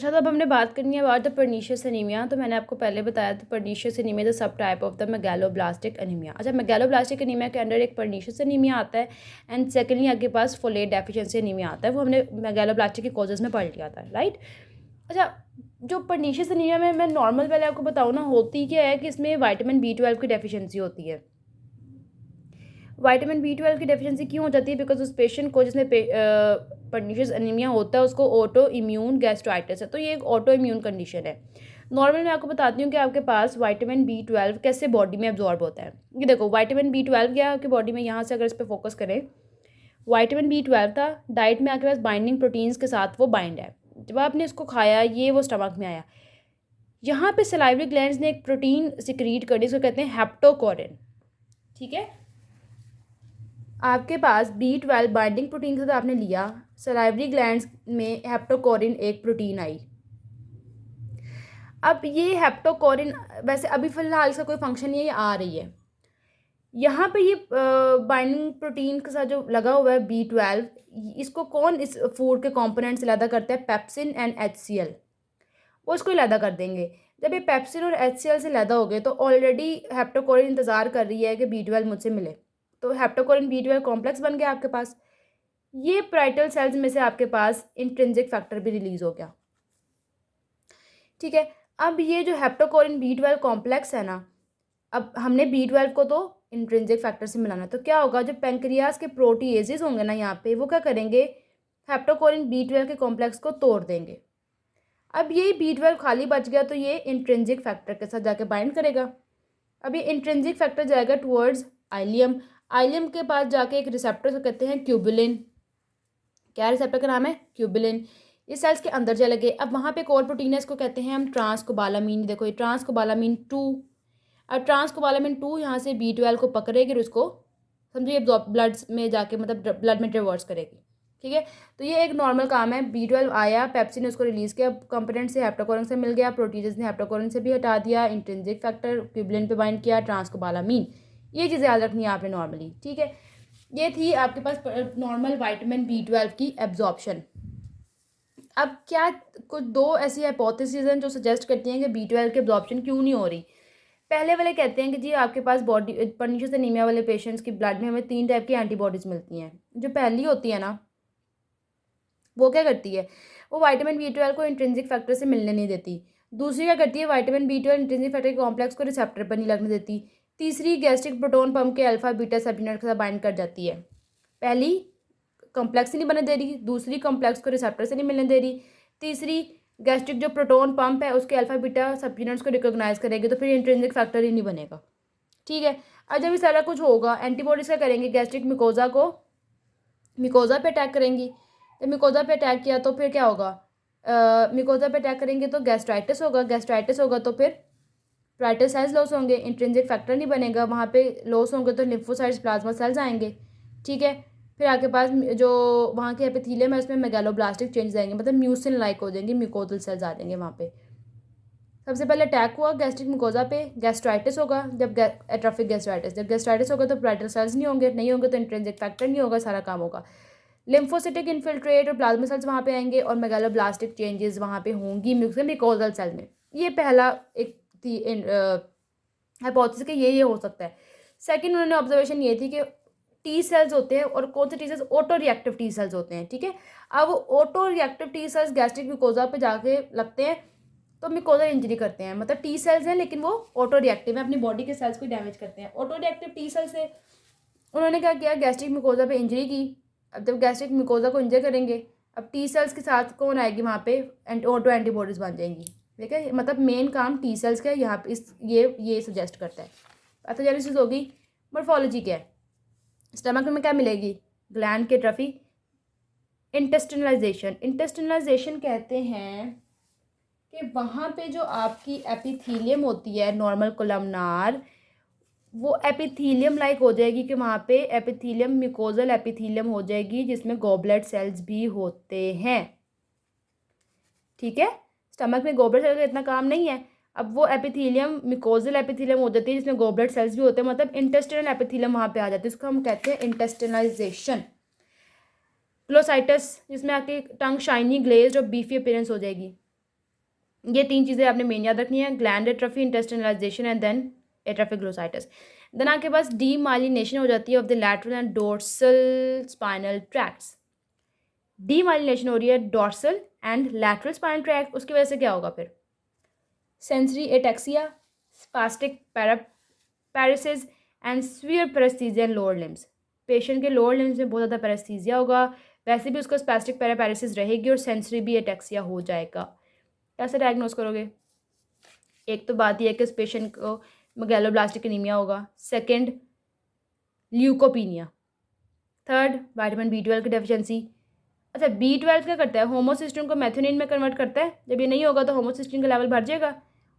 अच्छा, तो अब हमने बात करनी है अबाउट द पर्नीशियस एनीमिया। तो मैंने आपको पहले बताया था pernicious anaemia the sub type of the megaloblastic anaemia. अच्छा, मेगैलोब्लास्टिक एनीमिया के अंडर एक पर्नीशियस एनीमिया आता है एंड सेकेंडली आपके पास फोलेट डेफिशिएंसी एनीमिया आता है। वो हमने मेगैलोब्लास्टिक के कॉजेज़ में पढ़ लिया था, राइट। अच्छा, जो पर्नीशियस एनीमिया में मैं नॉर्मल पहले आपको बताऊँ ना, होती क्या है कि इसमें विटामिन B12 की डेफिशिएंसी होती है। विटामिन B12 की डेफिशिएंसी क्यों हो जाती है? बिकॉज उस पेशेंट को जिसमें पर्नीशियस एनीमिया होता है उसको ऑटो इम्यून गैस्ट्राइटिस है, तो ये एक ऑटो इम्यून कंडीशन है। नॉर्मल मैं आपको बताती हूँ कि आपके पास विटामिन B12 कैसे बॉडी में एब्जॉर्ब होता है। ये देखो, विटामिन B12 क्या है आपकी बॉडी में, यहाँ से अगर इस पर फोकस करें, विटामिन B12 था डाइट में आपके पास बाइंडिंग प्रोटीन्स के साथ वो बाइंड है। जब आपने इसको खाया, ये वो स्टमक में आया, यहाँ पे सलाइवरी ग्लैंड्स ने एक प्रोटीन सिक्रीट कर दी, इसको कहते हैं हेप्टोकोरिन। ठीक है, आपके पास B12 बाइंडिंग प्रोटीन के साथ आपने लिया, सलाइवरी ग्लैंड्स में हेप्टोकोरिन एक प्रोटीन आई। अब ये हेप्टोकोरिन वैसे अभी फ़िलहाल इसका कोई फंक्शन नहीं है, ये आ रही है। यहाँ पे ये बाइंडिंग प्रोटीन के साथ जो लगा हुआ है B12, इसको कौन इस फूड के कंपोनेंट से अलग करता है? पेप्सिन एंड HCl, वो इसको अलग कर देंगे। जब ये पेप्सिन और HCl से अलग हो गए तो ऑलरेडी हेप्टोकोरिन इंतज़ार कर रही है कि B12 मुझसे मिले, तो हेप्टोकोरिन B12 कॉम्प्लेक्स बन गया आपके पास। ये पैराइटल सेल्स में से आपके पास इंट्रिंसिक फैक्टर भी रिलीज हो गया। ठीक है, अब ये जो हेप्टोकोरिन B12 कॉम्प्लेक्स है ना, अब हमने B12 को तो इंट्रिंसिक फैक्टर से मिलाना, तो क्या होगा, जो पेंक्रियाज के प्रोटीएजेस होंगे ना यहाँ पे, वो क्या करेंगे, हेप्टोकोरिन B12 के कॉम्प्लेक्स को तोड़ देंगे। अब ये B12 खाली बच गया तो ये इंट्रिंसिक फैक्टर के साथ जाके बाइंड करेगा। अब ये इंट्रिंसिक फैक्टर जाएगा टुवर्ड्स आइलियम। आइलियम के पास जाके एक रिसेप्टर को कहते हैं क्यूबुलिन। क्या रिसेप्टर का नाम है? क्यूबुलिन। ये सेल्स के अंदर चले गए। अब वहाँ पे एक और प्रोटीन है, इसको कहते हैं हम ट्रांसकोबालामीन। देखो ये ट्रांसकोबालामीन 2। अब ट्रांसकोबालामीन 2 यहाँ से B12 को पकड़ेगी और उसको समझिए ब्लड में जाके, मतलब ब्लड में रिवर्स करेगी। ठीक है, तो ये एक नॉर्मल काम है। B12 आया, पेप्सिन ने उसको रिलीज़ किया, कंपोनेंट से हेप्टोकोरिन से मिल गया, प्रोटीजेस ने हेप्टोकोरिन से भी हटा दिया, इंट्रिंसिक फैक्टर क्यूबुलिन पे बाइंड किया, ट्रांसकोबालामीन। ये चीज़ें याद रखनी है आपने नॉर्मली। ठीक है, ये थी आपके पास नॉर्मल विटामिन B12 की एब्जॉर्प्शन। अब क्या कुछ दो ऐसी हाइपोथेसिस हैं जो सजेस्ट करती हैं कि B12 की एब्जॉर्प्शन क्यों नहीं हो रही। पहले वाले कहते हैं कि जी आपके पास बॉडी पर्नीशियस एनीमिया वाले पेशेंट्स की ब्लड में हमें 3 टाइप की एंटीबॉडीज़ मिलती हैं। जो पहली होती है ना, वो क्या करती है, वो विटामिन B12 को इंट्रिंसिक फैक्टर से मिलने नहीं देती। दूसरी क्या करती है, विटामिन B12 इंट्रिंसिक फैक्टर के कॉम्प्लेक्स को रिसेप्टर पर नहीं लगने देती। तीसरी गैस्ट्रिक प्रोटोन पंप के अल्फा बीटा सबयूनिट के साथ बाइंड कर जाती है। पहली कॉम्प्लेक्स ही नहीं बनने दे रही, दूसरी कॉम्प्लेक्स को रिसेप्टर से नहीं मिलने दे रही, तीसरी गैस्ट्रिक जो प्रोटोन पंप है उसके अल्फा बीटा सब यूनिट्स को रिकॉग्नाइज करेगी, तो फिर इंट्रिंसिक फैक्टर ही नहीं बनेगा। ठीक है, अब जब ये सारा कुछ होगा, एंटीबॉडीज क्या करेंगे, गैस्ट्रिक मिकोजा को मिकोजा पे अटैक करेंगी। जब मिकोजा पे अटैक किया तो फिर क्या होगा, मिकोजा पे अटैक करेंगे तो गैस्ट्राइटिस होगा, गैस्ट्राइटिस होगा तो फिर पैराइटल सेल्स लॉस होंगे, इंट्रिंसिक फैक्टर नहीं बनेगा, वहाँ पे लॉस होंगे तो लिम्फोसाइट्स प्लाज्मा सेल्स आएंगे। ठीक है, फिर आपके पास जो वहाँ के एपिथेलियम है उसमें मेगालोब्लास्टिक चेंज आएंगे, मतलब म्यूसिन लाइक हो जाएंगे, म्यूकोजल सेल्स आ जाएंगे वहाँ पे। सबसे पहले अटैक हुआ गैस्ट्रिक मिकोजा पे, गैस्ट्राइटिस होगा, जब एट्रोफिक गैस्ट्राइटिस, जब गैस्ट्राइटिस होगा तो पैराइटल सेल्स नहीं होंगे तो इंट्रिंसिक फैक्टर नहीं होगा, सारा काम होगा। लिम्फोसिटिक इन्फिल्ट्रेट और प्लाज्मा सेल्स वहाँ पे आएंगे और मेगालोब्लास्टिक चेंजेस वहाँ पे होंगी म्यूकोजल सेल में। ये पहला एक थी हाइपोथेसिस कि ये हो सकता है। सेकंड उन्होंने ऑब्जर्वेशन ये थी कि टी सेल्स होते हैं और कौन से T cells, auto reactive T cells होते हैं। ठीक है, अब auto reactive T cells gastric mucosa पे जाके लगते हैं तो मिकोजल इंजरी करते हैं, मतलब टी सेल्स हैं लेकिन वो ऑटो रिएक्टिव है, अपनी बॉडी के सेल्स को डैमेज करते हैं। ऑटो रिएक्टिव टी सेल से उन्होंने क्या किया, गैस्ट्रिक मिकोजा पे इंजरी की। अब जब गैस्ट्रिक मिकोजा को इंजर करेंगे, अब टी सेल्स के साथ कौन आएगी वहाँ पे, ऑटो एंटीबॉडीज बन जाएंगी। ठीक है, मतलब मेन काम टी सेल्स का यहाँ पे इस ये सजेस्ट करता है। पैथोजेनेसिस होगी। मॉर्फोलॉजी क्या है, स्टमक में क्या मिलेगी, ग्लैंड के ट्रफी। इंटेस्टिनलाइजेशन कहते हैं कि वहाँ पे जो आपकी एपिथीलियम होती है नॉर्मल कोलमनार, वो एपिथीलियम लाइक हो जाएगी कि वहाँ पे एपिथीलियम मिकोजल एपिथीलियम हो जाएगी जिसमें गॉबलेट सेल्स भी होते हैं। ठीक है, स्टमक में गॉबलेट सेल का इतना काम नहीं है। अब वो एपिथीलियम मिकोजल एपिथीलियम हो जाती है जिसमें गॉबलेट सेल्स भी होते हैं, मतलब इंटेस्टिनल एपिथीलियम वहाँ पे आ जाती है, इसको हम कहते हैं इंटेस्टिनलाइजेशन। ग्लोसाइटस, जिसमें आपकी टंग शाइनी ग्लेज्ड और बीफी अपीयरेंस हो जाएगी। ये 3 चीज़ें आपने मेन याद रखनी है, gland atrophy, intestinalization and then atrophic glossitis. Then आपके पास डीमाइलिनेशन हो जाती है of the lateral and dorsal spinal tracts. Demyelination हो रही है dorsal and lateral spinal tract, उसकी वजह से क्या होगा फिर? Sensory ataxia, spastic paresis and sphere paresthesia in lower limbs. Patient के लोअर लिम्स में बहुत ज़्यादा पैरेस्थीसिया होगा, वैसे भी उसको स्पास्टिक पैरासिस रहेगी और सेंसरी भी एटेक्सिया हो जाएगा। कैसे डायग्नोस करोगे? एक तो बात यह है कि उस पेशेंट को मेगैलोब्लास्टिक एनीमिया होगा, second leucopenia, third vitamin B12 की डेफिशिएंसी। अच्छा, B12 क्या करता है? होमोसिस्टीन को मेथियोनिन में कन्वर्ट करता है। जब ये नहीं होगा तो होमोसिस्टीन का लेवल बढ़ जाएगा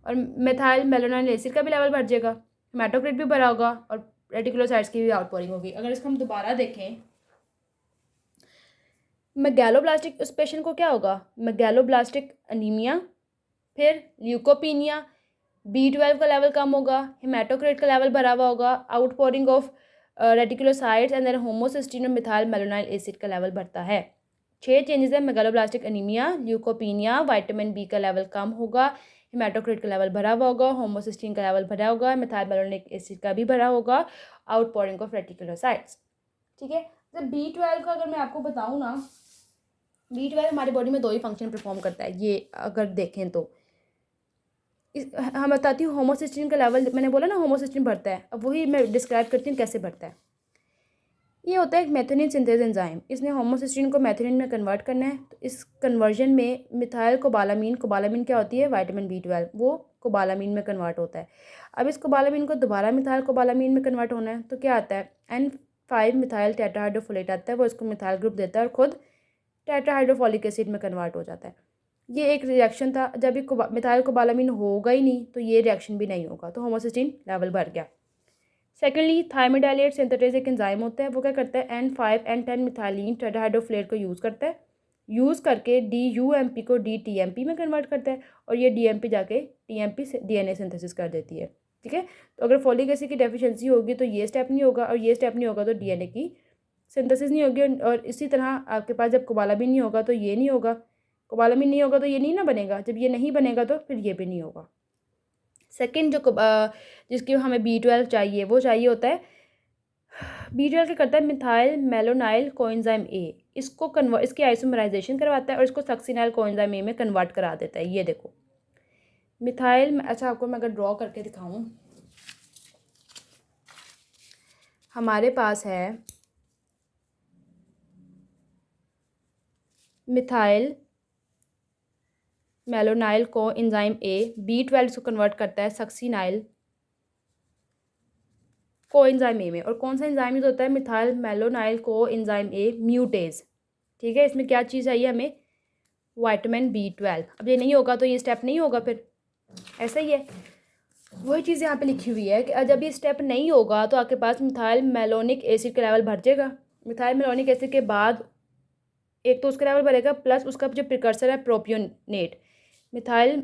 और मेथाइल मेलानाइल एसिड का भी लेवल बढ़ जाएगा, हेमाटोक्रिट भी बढ़ा होगा और रेटिकुलोसाइट्स की भी आउटपोरिंग होगी। अगर इसको हम दोबारा देखें, मेगैलोब्लास्टिक, उस पेशेंट को क्या होगा? मेगैलोब्लास्टिक एनीमिया, फिर ल्यूकोपीनिया, B12 का लेवल कम होगा, हेमाटोक्रिट का लेवल बढ़ा हुआ होगा, outpouring of reticulocytes and then homocysteine और मिथाइल मेलानाइल एसिड का लेवल बढ़ता है। 6 चेंजेस है, megaloblastic anaemia, leukopenia, vitamin B का लेवल कम होगा, हेमाटोक्रिट का लेवल बढ़ा हुआ होगा, होमोसिस्टीन का लेवल बढ़ा होगा, मिथाइल मेलानाइल एसिड का भी बढ़ा होगा, आउटपोरिंग ऑफ रेटिकुलोसाइट्स। ठीक है, तो B12 का अगर मैं आपको बताऊँ ना, B12 हमारी बॉडी में 2 ही फंक्शन परफॉर्म करता है, ये अगर देखें तो हम बताती हूँ। होमोसिस्टीन का लेवल मैंने बोला ना, होमोसिस्टीन बढ़ता है, अब वही मैं डिस्क्राइब करती हूँ कैसे बढ़ता है। ये होता है एक मेथियोनिन सिंथेस एंजाइम, इसने होमोसिस्टीन को मेथियोनिन में कन्वर्ट करना है। तो इस कन्वर्जन में मिथाइल कोबालामीन, कोबालामीन क्या होती है? विटामिन B12, वो कोबालामीन में कन्वर्ट होता है। अब इस कोबालामीन को दोबारा मिथाइल कोबालामीन में कन्वर्ट होना है तो क्या आता है? N5 मिथाइल टेट्राहाइड्रोफोलेट आता है, वो इसको मिथाइल ग्रुप देता है और खुद टेट्राहाइड्रोफोलिक एसिड में कन्वर्ट हो जाता है। ये एक रिएक्शन था, जब ये मिथाइल कोबालामीन होगा ही नहीं तो ये रिएक्शन भी नहीं होगा, तो होमोसिस्टीन लेवल बढ़ गया। सेकेंडली, थायमिडाइलेट सिंथेटेज एक एंजाइम होता है, वो क्या करता है? N5 N10 मिथाइलिन टेट्राहाइड्रोफोलेट को यूज़ करता है, यूज़ करके DUMP को DTMP में कन्वर्ट करता है और ये DMP जाके TMP से DNA सिंथेसिस कर देती है। ठीक है, तो अगर फोलिक एसिड की डेफिशिएंसी होगी तो ये स्टेप नहीं होगा और ये स्टेप नहीं होगा तो DNA की सिंथेसिस नहीं होगी, और इसी तरह आपके पास जब कोबालामीन नहीं होगा तो ये नहीं होगा, कोबालामीन नहीं होगा तो ये नहीं ना बनेगा, जब ये नहीं बनेगा तो फिर ये भी नहीं होगा। सेकंड जो जिसकी हमें B12 चाहिए, वो चाहिए होता है B12 क्या करता है? मिथाइल मेलोनाइल कोएंजाइम A, इसको इसकी आइसोमराइजेशन करवाता है और इसको सक्सिनाइल कोएंजाइम A में कन्वर्ट करा देता है। ये देखो मिथाइल, अच्छा आपको मैं अगर ड्रॉ करके दिखाऊं, हमारे पास है मिथाइल मेलोनाइल को एंजाइम A, B12 को कन्वर्ट करता है सक्सिनाइल को एंजाइम ए में, और कौन सा एंजाइम यूज होता है? मिथाइल मेलोनाइल को एंजाइम A म्यूटेज। ठीक है, इसमें क्या चीज़ चाहिए हमें? Vitamin B12। अब ये नहीं होगा तो ये स्टेप नहीं होगा, फिर ऐसा ही है। वही चीज़ यहाँ पे लिखी हुई है कि जब ये स्टेप नहीं होगा तो आपके पास मिथाइल मेलोनिक एसिड का लेवल बढ़ जाएगा। मिथाइल मेलोनिक एसिड के बाद एक तो उसका लेवल बढ़ेगा, प्लस उसका जो प्रिकर्सर है प्रोपियोनेट, मिथाइल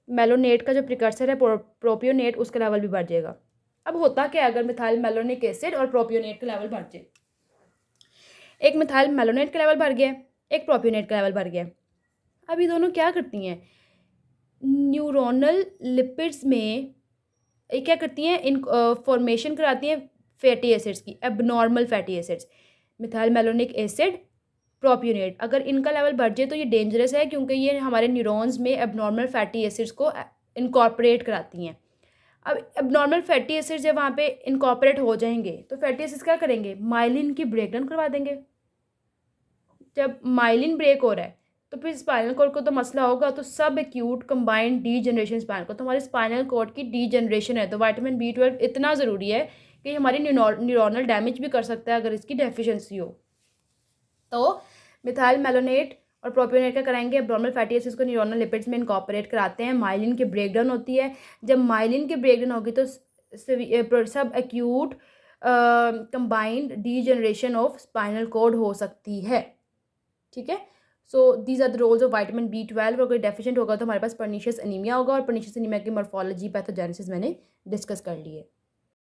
मेलोनेट का जो प्रिकर्सर है प्रोपियोनेट, उसका लेवल भी बढ़ जाएगा। अब होता क्या है अगर मिथाइल मेलोनिक एसिड और प्रोपियोनेट का लेवल बढ़ जाए? एक मिथाइल मेलोनेट का लेवल बढ़ गया, एक प्रोपियोनेट का लेवल बढ़ गया। अब ये दोनों क्या करती हैं? न्यूरोनल लिपिड्स में क्या करती हैं? इन फॉर्मेशन कराती हैं फैटी एसिड्स की, abnormal fatty acids. Methyl malonic acid, propionate, अगर इनका लेवल बढ़ जाए तो ये डेंजरस है, क्योंकि ये हमारे न्यूरॉन्स में एबनॉर्मल फैटी एसिड्स को इनकॉर्पोरेट कराती हैं। अब एबनॉर्मल फैटी एसिड्स जब वहाँ पे इनकॉर्पोरेट हो जाएंगे तो फैटी एसिड्स क्या करेंगे? माइलिन की ब्रेकडाउन करवा देंगे। जब माइलिन ब्रेक हो रहा है तो फिर स्पाइनल कॉर्ड को तो मसला होगा, तो subacute combined degeneration spinal cord, तो हमारे स्पाइनल कॉर्ड की डीजनरेशन है। तो विटामिन B12 इतना ज़रूरी है कि हमारी न्यूरोनल डैमेज भी कर सकता है अगर इसकी डेफिशिएंसी हो। तो मिथाइल मेलोनेट और प्रोपियोनेट क्या कराएंगे? एब्नॉर्मल फैटी एसिड्स को न्यूरोनल लिपिड्स में इनकॉर्पोरेट कराते हैं, माइलिन की ब्रेकडाउन होती है। जब माइलिन की ब्रेकडाउन होगी तो subacute combined degeneration of spinal cord हो सकती है। ठीक है, so these are the roles of vitamin B12। अगर डेफिशिएंट होगा तो हमारे पास पर्नीशियस एनीमिया होगा, और पर्नीशियस एनीमिया की मॉर्फोलॉजी पैथोजेनेसिस मैंने डिस्कस कर ली है।